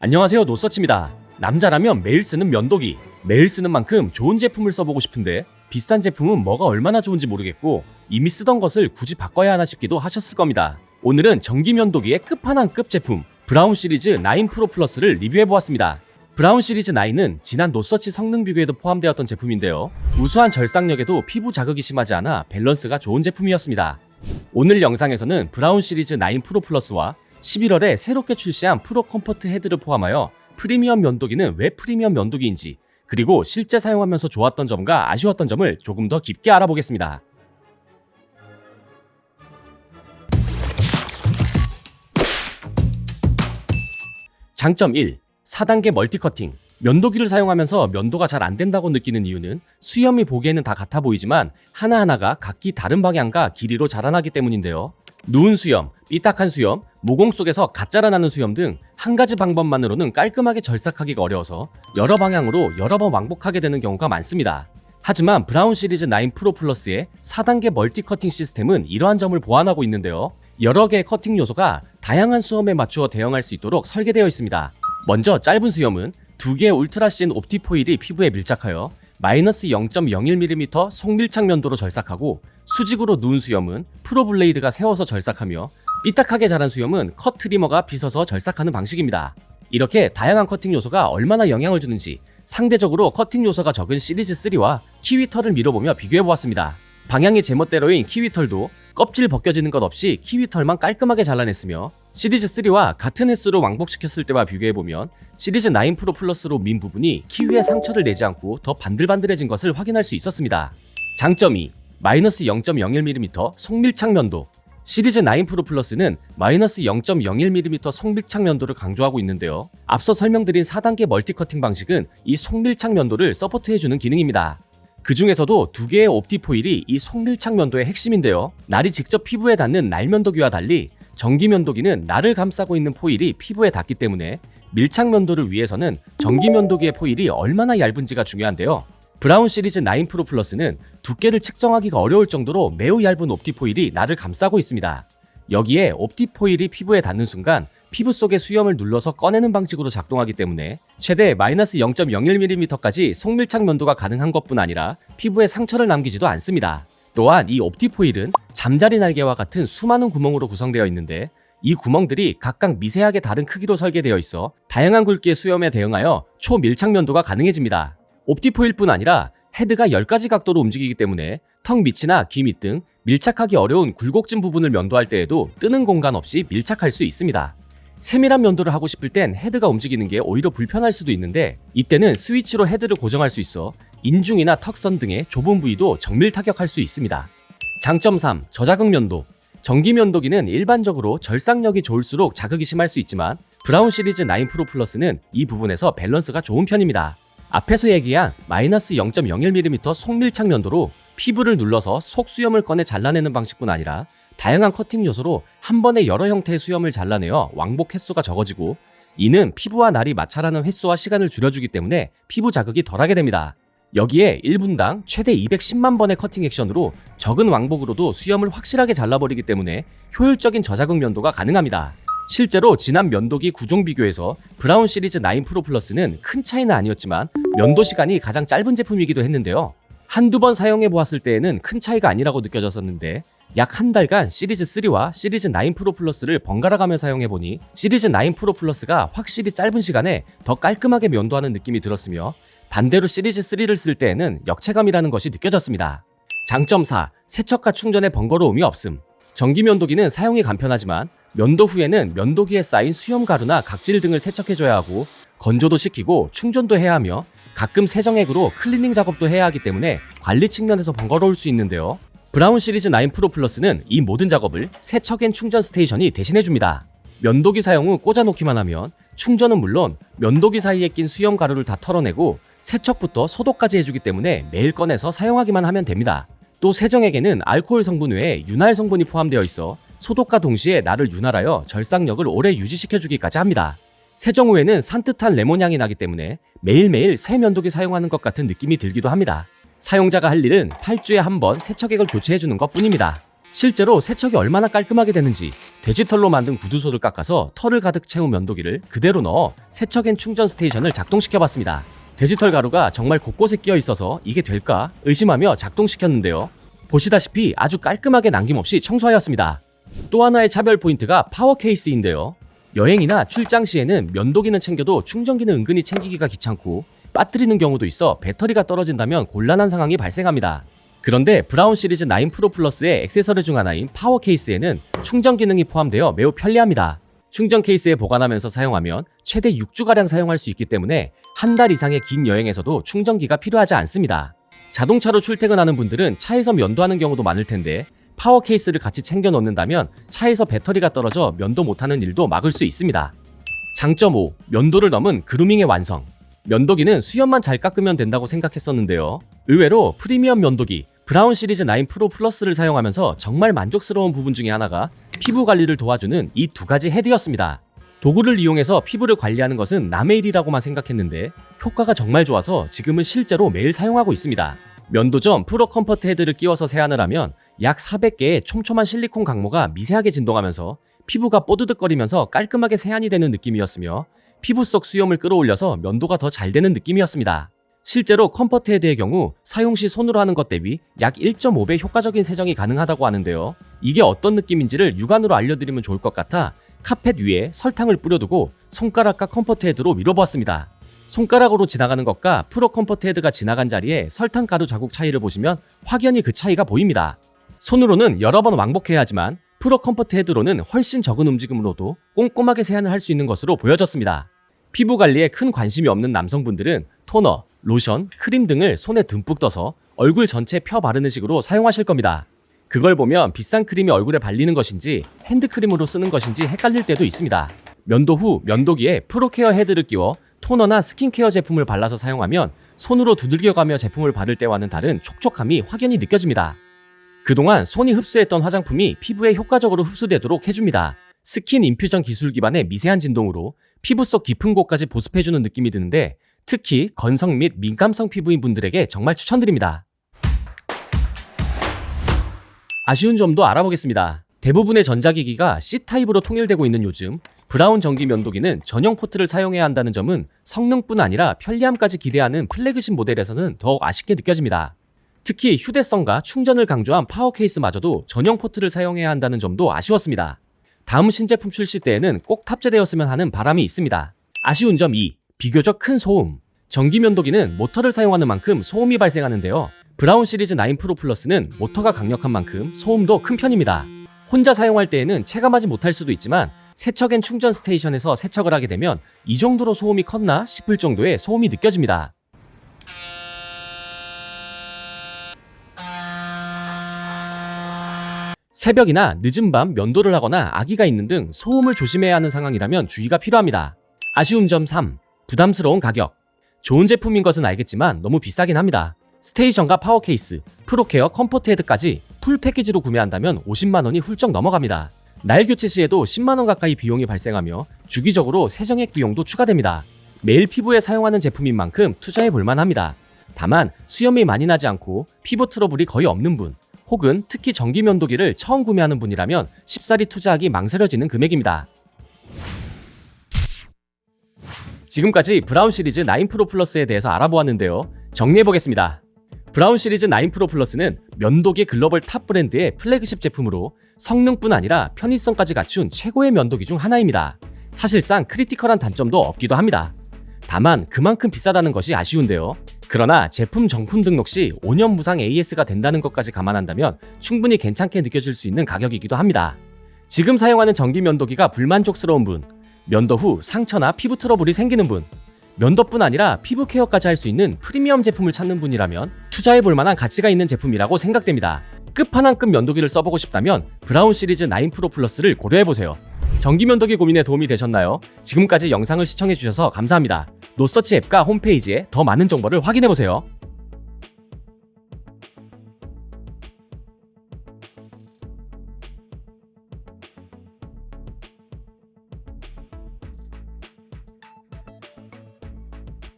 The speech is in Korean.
안녕하세요, 노서치입니다. 남자라면 매일 쓰는 면도기, 매일 쓰는 만큼 좋은 제품을 써보고 싶은데 비싼 제품은 뭐가 얼마나 좋은지 모르겠고 이미 쓰던 것을 굳이 바꿔야 하나 싶기도 하셨을 겁니다. 오늘은 전기 면도기의 끝판왕급 제품 브라운 시리즈 9 프로 플러스를 리뷰해보았습니다. 브라운 시리즈 9은 지난 노서치 성능 비교에도 포함되었던 제품인데요. 우수한 절삭력에도 피부 자극이 심하지 않아 밸런스가 좋은 제품이었습니다. 오늘 영상에서는 브라운 시리즈 9 프로 플러스와 11월에 새롭게 출시한 프로 컴포트 헤드를 포함하여 프리미엄 면도기는 왜 프리미엄 면도기인지, 그리고 실제 사용하면서 좋았던 점과 아쉬웠던 점을 조금 더 깊게 알아보겠습니다. 장점 1. 4단계 멀티 커팅. 면도기를 사용하면서 면도가 잘 안된다고 느끼는 이유는 수염이 보기에는 다 같아 보이지만 하나하나가 각기 다른 방향과 길이로 자라나기 때문인데요. 누운 수염, 삐딱한 수염, 모공 속에서 갓 자라나는 수염 등 한 가지 방법만으로는 깔끔하게 절삭하기가 어려워서 여러 방향으로 여러 번 왕복하게 되는 경우가 많습니다. 하지만 브라운 시리즈 9 프로 플러스의 4단계 멀티 커팅 시스템은 이러한 점을 보완하고 있는데요. 여러 개의 커팅 요소가 다양한 수염에 맞추어 대응할 수 있도록 설계되어 있습니다. 먼저 짧은 수염은 2개의 울트라씬 옵티포일이 피부에 밀착하여 마이너스 0.01mm 속밀착 면도로 절삭하고, 수직으로 누운 수염은 프로블레이드가 세워서 절삭하며 삐딱하게 자란 수염은 컷 트리머가 빗어서 절삭하는 방식입니다. 이렇게 다양한 커팅 요소가 얼마나 영향을 주는지 상대적으로 커팅 요소가 적은 시리즈 3와 키위털을 밀어보며 비교해보았습니다. 방향이 제멋대로인 키위털도 껍질 벗겨지는 것 없이 키위털만 깔끔하게 잘라냈으며, 시리즈 3와 같은 횟수로 왕복시켰을 때와 비교해보면 시리즈 9 프로 플러스로 민 부분이 키위에 상처를 내지 않고 더 반들반들해진 것을 확인할 수 있었습니다. 장점 2. 마이너스 0.01mm 속밀착 면도. 시리즈 9 프로 플러스는 마이너스 0.01mm 속밀착 면도를 강조하고 있는데요. 앞서 설명드린 4단계 멀티 커팅 방식은 이 속밀착 면도를 서포트해주는 기능입니다. 그 중에서도 2개의 옵티포일이 이 속밀착 면도의 핵심인데요. 날이 직접 피부에 닿는 날 면도기와 달리 전기 면도기는 날을 감싸고 있는 포일이 피부에 닿기 때문에 밀착 면도를 위해서는 전기 면도기의 포일이 얼마나 얇은지가 중요한데요. 브라운 시리즈 9 프로 플러스는 두께를 측정하기가 어려울 정도로 매우 얇은 옵티포일이 날을 감싸고 있습니다. 여기에 옵티포일이 피부에 닿는 순간 피부 속의 수염을 눌러서 꺼내는 방식으로 작동하기 때문에 최대 마이너스 0.01mm까지 속밀착 면도가 가능한 것뿐 아니라 피부에 상처를 남기지도 않습니다. 또한 이 옵티포일은 잠자리 날개와 같은 수많은 구멍으로 구성되어 있는데, 이 구멍들이 각각 미세하게 다른 크기로 설계되어 있어 다양한 굵기의 수염에 대응하여 초밀착 면도가 가능해집니다. 옵티포일뿐 아니라 헤드가 10가지 각도로 움직이기 때문에 턱 밑이나 귀 밑 등 밀착하기 어려운 굴곡진 부분을 면도할 때에도 뜨는 공간 없이 밀착할 수 있습니다. 세밀한 면도를 하고 싶을 땐 헤드가 움직이는 게 오히려 불편할 수도 있는데, 이때는 스위치로 헤드를 고정할 수 있어 인중이나 턱선 등의 좁은 부위도 정밀 타격할 수 있습니다. 장점 3. 저자극 면도. 전기 면도기는 일반적으로 절삭력이 좋을수록 자극이 심할 수 있지만 브라운 시리즈 9 프로 플러스는 이 부분에서 밸런스가 좋은 편입니다. 앞에서 얘기한 마이너스 0.01mm 속밀착 면도로 피부를 눌러서 속 수염을 꺼내 잘라내는 방식뿐 아니라 다양한 커팅 요소로 한 번에 여러 형태의 수염을 잘라내어 왕복 횟수가 적어지고, 이는 피부와 날이 마찰하는 횟수와 시간을 줄여주기 때문에 피부 자극이 덜하게 됩니다. 여기에 1분당 최대 210만 번의 커팅 액션으로 적은 왕복으로도 수염을 확실하게 잘라버리기 때문에 효율적인 저자극 면도가 가능합니다. 실제로 지난 면도기 구종 비교에서 브라운 시리즈 9 프로 플러스는 큰 차이는 아니었지만 면도 시간이 가장 짧은 제품이기도 했는데요. 한두 번 사용해 보았을 때에는 큰 차이가 아니라고 느껴졌었는데, 약 한 달간 시리즈 3와 시리즈 9 프로 플러스를 번갈아 가며 사용해 보니 시리즈 9 프로 플러스가 확실히 짧은 시간에 더 깔끔하게 면도하는 느낌이 들었으며, 반대로 시리즈 3를 쓸 때에는 역체감이라는 것이 느껴졌습니다. 장점 4. 세척과 충전의 번거로움이 없음. 전기 면도기는 사용이 간편하지만 면도 후에는 면도기에 쌓인 수염 가루나 각질 등을 세척해줘야 하고 건조도 시키고 충전도 해야 하며 가끔 세정액으로 클리닝 작업도 해야 하기 때문에 관리 측면에서 번거로울 수 있는데요. 브라운 시리즈 9 프로 플러스는 이 모든 작업을 세척 앤 충전 스테이션이 대신해줍니다. 면도기 사용 후 꽂아놓기만 하면 충전은 물론 면도기 사이에 낀 수염 가루를 다 털어내고 세척부터 소독까지 해주기 때문에 매일 꺼내서 사용하기만 하면 됩니다. 또 세정액에는 알코올 성분 외에 윤활 성분이 포함되어 있어 소독과 동시에 나를 윤활하여 절삭력을 오래 유지시켜주기까지 합니다. 세정 후에는 산뜻한 레몬 향이 나기 때문에 매일매일 새 면도기 사용하는 것 같은 느낌이 들기도 합니다. 사용자가 할 일은 8주에 한 번 세척액을 교체해주는 것 뿐입니다. 실제로 세척이 얼마나 깔끔하게 되는지 돼지털로 만든 구두소를 깎아서 털을 가득 채운 면도기를 그대로 넣어 세척 앤 충전 스테이션을 작동시켜봤습니다. 돼지털 가루가 정말 곳곳에 끼어 있어서 이게 될까 의심하며 작동시켰는데요. 보시다시피 아주 깔끔하게 남김없이 청소하였습니다. 또 하나의 차별 포인트가 파워 케이스인데요. 여행이나 출장 시에는 면도기는 챙겨도 충전기는 은근히 챙기기가 귀찮고 빠뜨리는 경우도 있어 배터리가 떨어진다면 곤란한 상황이 발생합니다. 그런데 브라운 시리즈 9 프로 플러스의 액세서리 중 하나인 파워 케이스에는 충전 기능이 포함되어 매우 편리합니다. 충전 케이스에 보관하면서 사용하면 최대 6주가량 사용할 수 있기 때문에 한 달 이상의 긴 여행에서도 충전기가 필요하지 않습니다. 자동차로 출퇴근하는 분들은 차에서 면도하는 경우도 많을 텐데 파워 케이스를 같이 챙겨 놓는다면 차에서 배터리가 떨어져 면도 못하는 일도 막을 수 있습니다. 장점 5. 면도를 넘은 그루밍의 완성. 면도기는 수염만 잘 깎으면 된다고 생각했었는데요. 의외로 프리미엄 면도기 브라운 시리즈 9 프로 플러스를 사용하면서 정말 만족스러운 부분 중에 하나가 피부 관리를 도와주는 이 두 가지 헤드였습니다. 도구를 이용해서 피부를 관리하는 것은 남의 일이라고만 생각했는데 효과가 정말 좋아서 지금은 실제로 매일 사용하고 있습니다. 면도 전 프로 컴포트 헤드를 끼워서 세안을 하면 약 400개의 촘촘한 실리콘 강모가 미세하게 진동하면서 피부가 뽀드득거리면서 깔끔하게 세안이 되는 느낌이었으며 피부 속 수염을 끌어올려서 면도가 더 잘 되는 느낌이었습니다. 실제로 컴포트 헤드의 경우 사용 시 손으로 하는 것 대비 약 1.5배 효과적인 세정이 가능하다고 하는데요. 이게 어떤 느낌인지를 육안으로 알려드리면 좋을 것 같아 카펫 위에 설탕을 뿌려두고 손가락과 컴포트 헤드로 밀어보았습니다. 손가락으로 지나가는 것과 프로 컴포트 헤드가 지나간 자리에 설탕 가루 자국 차이를 보시면 확연히 그 차이가 보입니다. 손으로는 여러 번 왕복해야 하지만 프로 컴포트 헤드로는 훨씬 적은 움직임으로도 꼼꼼하게 세안을 할 수 있는 것으로 보여졌습니다. 피부 관리에 큰 관심이 없는 남성분들은 토너, 로션, 크림 등을 손에 듬뿍 떠서 얼굴 전체에 펴 바르는 식으로 사용하실 겁니다. 그걸 보면 비싼 크림이 얼굴에 발리는 것인지 핸드크림으로 쓰는 것인지 헷갈릴 때도 있습니다. 면도 후 면도기에 프로케어 헤드를 끼워 토너나 스킨케어 제품을 발라서 사용하면 손으로 두들겨가며 제품을 바를 때와는 다른 촉촉함이 확연히 느껴집니다. 그동안 손이 흡수했던 화장품이 피부에 효과적으로 흡수되도록 해줍니다. 스킨 인퓨전 기술 기반의 미세한 진동으로 피부 속 깊은 곳까지 보습해주는 느낌이 드는데 특히 건성 및 민감성 피부인 분들에게 정말 추천드립니다. 아쉬운 점도 알아보겠습니다. 대부분의 전자기기가 C타입으로 통일되고 있는 요즘 브라운 전기 면도기는 전용 포트를 사용해야 한다는 점은 성능뿐 아니라 편리함까지 기대하는 플래그십 모델에서는 더욱 아쉽게 느껴집니다. 특히 휴대성과 충전을 강조한 파워 케이스마저도 전용 포트를 사용해야 한다는 점도 아쉬웠습니다. 다음 신제품 출시 때에는 꼭 탑재되었으면 하는 바람이 있습니다. 아쉬운 점 2. 비교적 큰 소음. 전기 면도기는 모터를 사용하는 만큼 소음이 발생하는데요. 브라운 시리즈 9 프로 플러스는 모터가 강력한 만큼 소음도 큰 편입니다. 혼자 사용할 때에는 체감하지 못할 수도 있지만 세척 앤 충전 스테이션에서 세척을 하게 되면 이 정도로 소음이 컸나 싶을 정도의 소음이 느껴집니다. 새벽이나 늦은 밤 면도를 하거나 아기가 있는 등 소음을 조심해야 하는 상황이라면 주의가 필요합니다. 아쉬운 점 3. 부담스러운 가격. 좋은 제품인 것은 알겠지만 너무 비싸긴 합니다. 스테이션과 파워 케이스, 프로케어 컴포트 헤드까지 풀 패키지로 구매한다면 50만원이 훌쩍 넘어갑니다. 날 교체 시에도 10만원 가까이 비용이 발생하며 주기적으로 세정액 비용도 추가됩니다. 매일 피부에 사용하는 제품인 만큼 투자해 볼만 합니다. 다만 수염이 많이 나지 않고 피부 트러블이 거의 없는 분, 혹은 특히 전기 면도기를 처음 구매하는 분이라면 쉽사리 투자하기 망설여지는 금액입니다. 지금까지 브라운 시리즈 9 프로 플러스에 대해서 알아보았는데요. 정리해보겠습니다. 브라운 시리즈 9 프로 플러스는 면도기 글로벌 탑 브랜드의 플래그십 제품으로 성능뿐 아니라 편의성까지 갖춘 최고의 면도기 중 하나입니다. 사실상 크리티컬한 단점도 없기도 합니다. 다만 그만큼 비싸다는 것이 아쉬운데요. 그러나 제품 정품 등록 시 5년 무상 AS가 된다는 것까지 감안한다면 충분히 괜찮게 느껴질 수 있는 가격이기도 합니다. 지금 사용하는 전기 면도기가 불만족스러운 분, 면도 후 상처나 피부 트러블이 생기는 분, 면도뿐 아니라 피부 케어까지 할 수 있는 프리미엄 제품을 찾는 분이라면 투자해볼 만한 가치가 있는 제품이라고 생각됩니다. 끝판왕급 면도기를 써보고 싶다면 브라운 시리즈 9 프로 플러스를 고려해보세요. 전기 면도기 고민에 도움이 되셨나요? 지금까지 영상을 시청해주셔서 감사합니다. 노서치 앱과 홈페이지에 더 많은 정보를 확인해보세요.